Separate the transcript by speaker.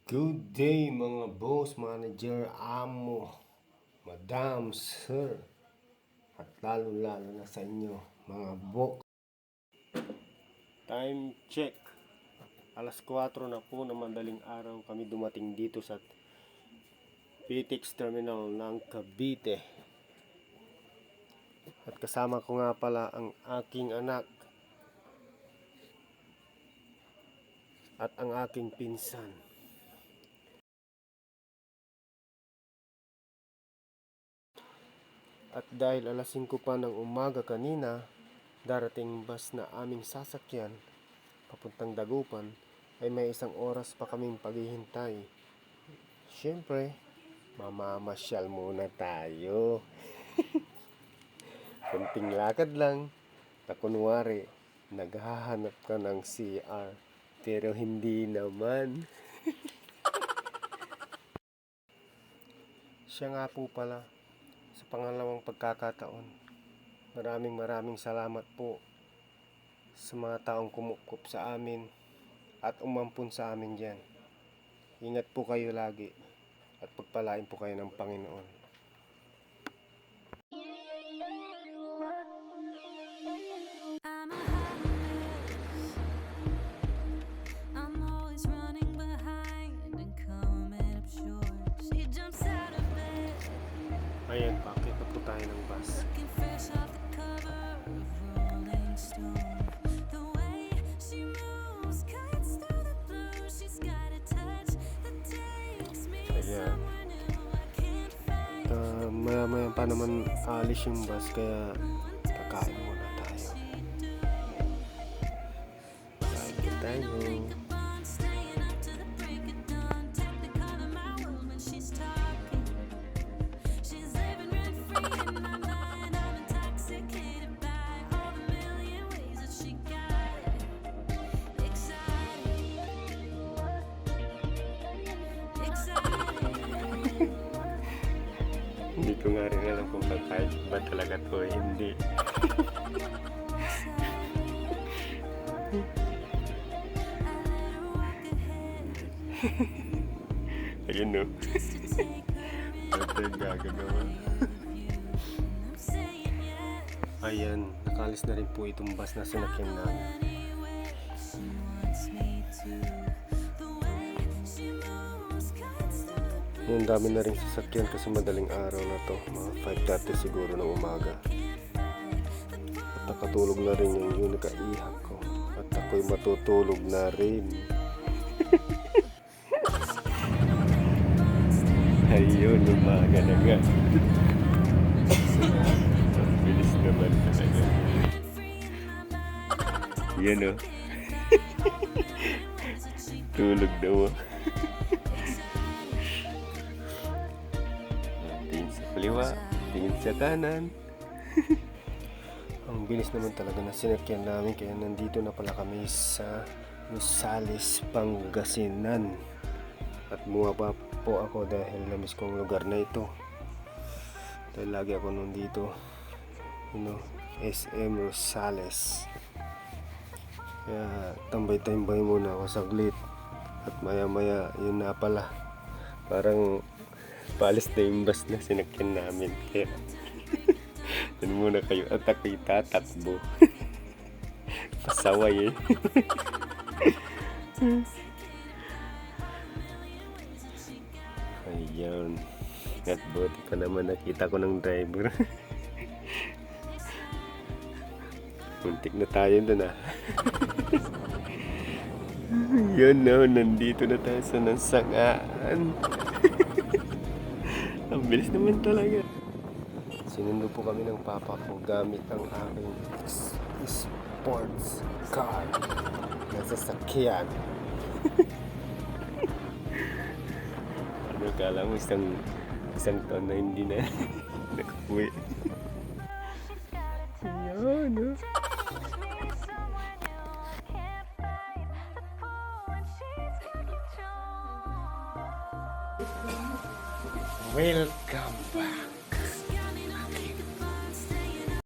Speaker 1: Good day mga boss, manager, amo, madam, sir, at lalo na sa inyo mga bok. Time check. Alas 4 na po na madaling araw kami dumating dito sa PTX Terminal ng Cavite. At kasama ko nga pala ang aking anak at ang aking pinsan. At dahil alas 5 pa ng umaga kanina, darating bus na aming sasakyan papuntang Dagupan, ay may 1 oras pa kaming paghihintay. Siyempre, mamamasyal muna tayo. Kunting lakad lang, na kunwari, naghahanap ka ng CR. Pero hindi naman. Siya nga po pala, sa pangalawang pagkakataon, maraming salamat po sa mga taong kumukup sa amin at umampun sa amin dyan. Ingat po kayo lagi at pagpalain po kayo ng Panginoon. Ayan, bakit na po tayo ng bus? Ayan. Maya pa naman alis yung bus, kaya kakain muna tayo. Kain tayo. Hindi ko nga rin alam kung kakain ba talaga to o hindi. Ayun no. Ito yung gagagawa. Ayan, nakalis na rin po itong bus na sinakyan namin. Yung dami na rin sasakyan kasi madaling araw na to, mga 5:30 siguro ng umaga. At nakatulog na rin yung nakaihak ko. At ako'y matutulog na rin. Ayun, umaga na nga. Ang bilis naman talaga. Yan o. Tulog daw o. Tingin sa kaliwa, tingin sa kanan. Ang bilis naman talaga na sinakyan namin, kaya nandito na pala kami sa Rosales, Pangasinan. At bumaba po ako dahil namiss ko ang lugar na ito. Dahil lagi ako nandito, SM Rosales. Kaya tambay-tambay muna ako saglit. At maya yun na pala. Parang paalis na yung bus na sinakyan namin. Kaya dun muna kayo at ako'y tatakbo. Pasaway eh. Ayan. At buti pa naman nakita ko ng driver. Muntik na tayo dun ah. Yun na, nandito na tayo sa Nansangaan. Ang bilis naman talaga. Sinundo po kami ng papa ko gamit ang aking sports car na sasakyan. Ano kala mo, isang taon na hindi na nakakuwi. Ayan, no? Welcome back.